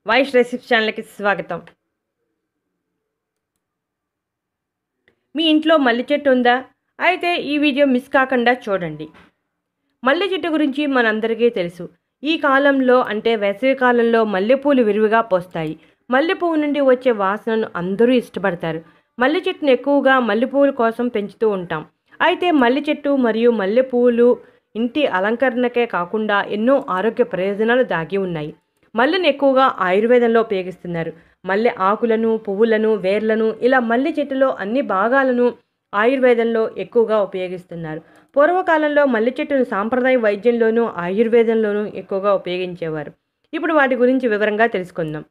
Vaish recipe ఛానల్కి స్వాగతం. మీ ఇంట్లో మల్లె చెట్టు ఉందా? అయితే ఈ వీడియో మిస్ కాకుండా చూడండి. మల్లె చెట్టు గురించి మనందరికీ తెలుసు. ఈ కాలంలో అంటే వేసవి కాలంలో మల్లెపూలు విరివిగా పోస్తాయి. మల్లెపువ్వు నుండి వచ్చే వాసనను అందరూ ఇష్టపడతారు. మల్లె చెట్టును ఎక్కువగా మల్లెపూల కోసం పెంచుతూ ఉంటాం. అయితే మల్లె చెట్టు మరియు మల్లెపూలు ఇంటి అలంకరణకే కాకుండా ఎన్నో ఆరోగ్య ప్రయోజనాలు దాగి ఉన్నాయి. మల్లెను ఎక్కువగా ఆయుర్వేదంలో ఉపయోగిస్తున్నారు. మల్లె ఆకులను, పువ్వులను, వేర్లను ఇలా మల్లె చెట్టులో అన్ని భాగాలను ఆయుర్వేదంలో ఎక్కువగా ఉపయోగిస్తున్నారు. పూర్వకాలంలో మల్లె చెట్టును సాంప్రదాయ వైద్యంలోనూ ఆయుర్వేదంలోనూ ఎక్కువగా ఉపయోగించేవారు. ఇప్పుడు వాటి గురించి వివరంగా తెలుసుకుందాం.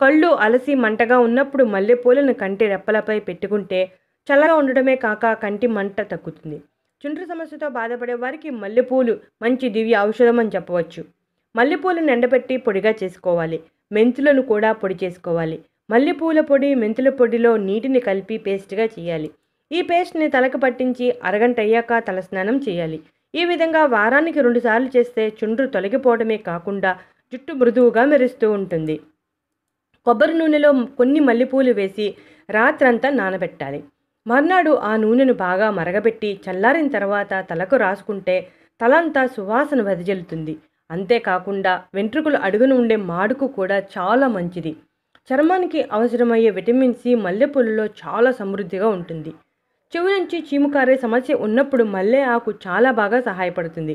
కళ్ళు అలసి మంటగా ఉన్నప్పుడు మల్లెపూలను కంటి రెప్పలపై పెట్టుకుంటే చల్లగా ఉండడమే కాక కంటి మంట తగ్గుతుంది. చుండ్రు సమస్యతో బాధపడే వారికి మల్లెపూలు మంచి దివ్య ఔషధం అని చెప్పవచ్చు. మల్లెపూలను ఎండబెట్టి పొడిగా చేసుకోవాలి. మెంతులను కూడా పొడి చేసుకోవాలి. మల్లెపూల పొడి, మెంతుల పొడిలో నీటిని కలిపి పేస్ట్గా చేయాలి. ఈ పేస్ట్ని తలకు పట్టించి అరగంట అయ్యాక తలస్నానం చేయాలి. ఈ విధంగా వారానికి 2 సార్లు చేస్తే చుండ్రు తొలగిపోవడమే కాకుండా జుట్టు మృదువుగా మెరుస్తూ ఉంటుంది. కొబ్బరి నూనెలో కొన్ని మల్లెపూలు వేసి రాత్రంతా నానబెట్టాలి. మర్నాడు ఆ నూనెను బాగా మరగబెట్టి చల్లారిన తర్వాత తలకు రాసుకుంటే తలంతా సువాసన వెదజల్లుతుంది. అంతేకాకుండా వెంట్రుకలు అడుగున ఉండే మాడుకు కూడా చాలా మంచిది. చర్మానికి అవసరమయ్యే విటమిన్ సి మల్లెపూలలో చాలా సమృద్ధిగా ఉంటుంది. చెవి నుంచి చీము కారే సమస్య ఉన్నప్పుడు మల్లె ఆకు చాలా బాగా సహాయపడుతుంది.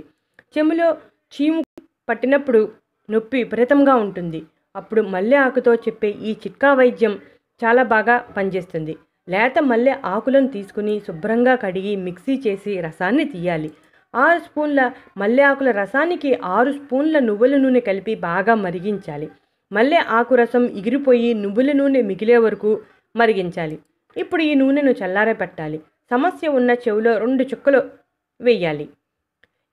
చెవిలో చీము పట్టినప్పుడు నొప్పి విపరీతంగా ఉంటుంది. అప్పుడు మల్లె ఆకుతో చెప్పే ఈ చిట్కా వైద్యం చాలా బాగా పనిచేస్తుంది. లేత మల్లె ఆకులను తీసుకుని శుభ్రంగా కడిగి మిక్సీ చేసి రసాన్ని తీయాలి. 6 స్పూన్ల మల్లె ఆకుల రసానికి 6 స్పూన్ల నువ్వుల నూనె కలిపి బాగా మరిగించాలి. మల్లె ఆకు రసం ఎగిరిపోయి నువ్వుల నూనె మిగిలే వరకు మరిగించాలి. ఇప్పుడు ఈ నూనెను చల్లారబెట్టాలి. సమస్య ఉన్న చెవిలో 2 చుక్కలు వేయాలి.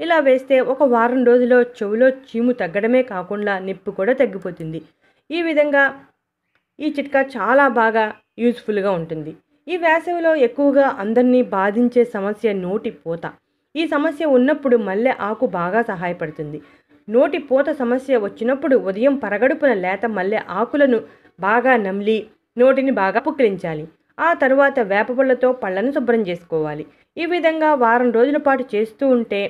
ఇలా వేస్తే ఒక వారం రోజుల్లో చెవిలో చీము తగ్గడమే కాకుండా నొప్పి కూడా తగ్గిపోతుంది. ఈ విధంగా ఈ చిట్కా చాలా బాగా యూజ్ఫుల్గా ఉంటుంది. ఈ వేసవిలో ఎక్కువగా అందరినీ బాధించే సమస్య నోటి పూత. ఈ సమస్య ఉన్నప్పుడు మల్లె ఆకు బాగా సహాయపడుతుంది. నోటి పూత సమస్య వచ్చినప్పుడు ఉదయం పరగడుపున లేత మల్లె ఆకులను బాగా నమిలి నోటిని బాగా పుక్కిలించాలి. ఆ తరువాత వేపపుల్లతో పళ్ళను శుభ్రం చేసుకోవాలి. ఈ విధంగా వారం రోజుల పాటు చేస్తూ ఉంటే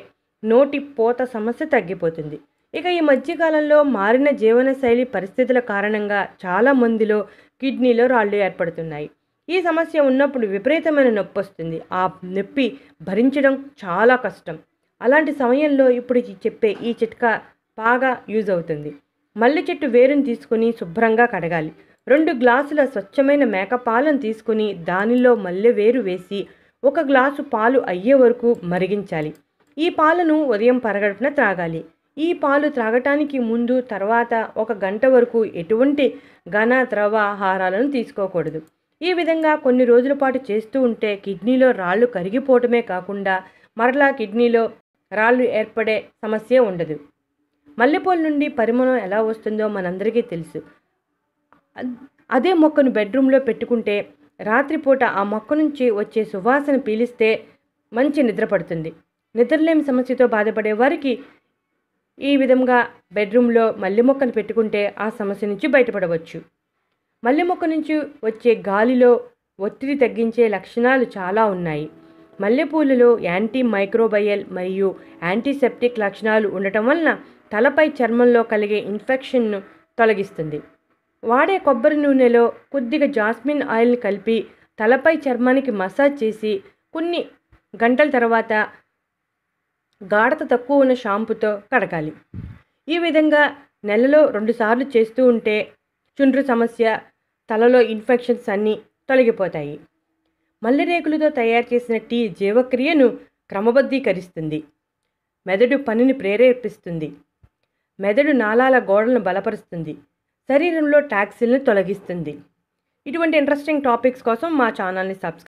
నోటి పూత సమస్య తగ్గిపోతుంది. ఇక ఈ మధ్యకాలంలో మారిన జీవనశైలి పరిస్థితుల కారణంగా చాలా మందిలో కిడ్నీలో రాళ్ళు ఏర్పడుతున్నాయి. ఈ సమస్య ఉన్నప్పుడు విపరీతమైన నొప్పి వస్తుంది. ఆ నొప్పి భరించడం చాలా కష్టం. అలాంటి సమయంలో ఇప్పుడు చెప్పే ఈ చిట్కా బాగా యూజ్ అవుతుంది. మల్లె చెట్టు వేరుని తీసుకుని శుభ్రంగా కడగాలి. 2 గ్లాసుల స్వచ్ఛమైన మేక పాలను తీసుకుని దానిలో మల్లె వేరు వేసి 1 గ్లాసు పాలు అయ్యే వరకు మరిగించాలి. ఈ పాలను ఉదయం పరగడుపున త్రాగాలి. ఈ పాలు త్రాగటానికి ముందు తర్వాత 1 గంట వరకు ఎటువంటి ఘన ద్రవ ఆహారాలను తీసుకోకూడదు. ఈ విధంగా కొన్ని రోజుల పాటు చేస్తూ ఉంటే కిడ్నీలో రాళ్ళు కరిగిపోవటమే కాకుండా మరలా కిడ్నీలో రాళ్ళు ఏర్పడే సమస్య ఉండదు. మల్లెపూల నుండి పరిమళం ఎలా వస్తుందో మనందరికీ తెలుసు. అదే మొక్కను బెడ్రూమ్లో పెట్టుకుంటే రాత్రిపూట ఆ మొక్క నుంచి వచ్చే సువాసన పీలిస్తే మంచి నిద్ర పడుతుంది. నిద్రలేమి సమస్యతో బాధపడే వారికి ఈ విధంగా బెడ్రూమ్లో మల్లె మొక్కను పెట్టుకుంటే ఆ సమస్య నుంచి బయటపడవచ్చు. మల్లె మొక్క నుంచి వచ్చే గాలిలో ఒత్తిడి తగ్గించే లక్షణాలు చాలా ఉన్నాయి. మల్లెపూలలో యాంటీ మైక్రోబయల్ మరియు యాంటీసెప్టిక్ లక్షణాలు ఉండటం వలన తలపై చర్మంలో కలిగే ఇన్ఫెక్షన్ను తొలగిస్తుంది. వాడే కొబ్బరి నూనెలో కొద్దిగా జాస్మిన్ ఆయిల్ని కలిపి తలపై చర్మానికి మసాజ్ చేసి కొన్ని గంటల తర్వాత గాఢత తక్కువ ఉన్న షాంపూతో కడగాలి. ఈ విధంగా నెలలో 2 సార్లు చేస్తూ ఉంటే చుండ్రు సమస్య, తలలో ఇన్ఫెక్షన్స్ అన్నీ తొలగిపోతాయి. మల్లె రేకులతో తయారు చేసిన టీ జీవక్రియను క్రమబద్ధీకరిస్తుంది. మెదడు పనిని ప్రేరేపిస్తుంది. మెదడు నాళాల గోడలను బలపరుస్తుంది. శరీరంలో టాక్సిన్లను తొలగిస్తుంది. ఇటువంటి ఇంట్రెస్టింగ్ టాపిక్స్ కోసం మా ఛానల్ని సబ్స్క్రైబ్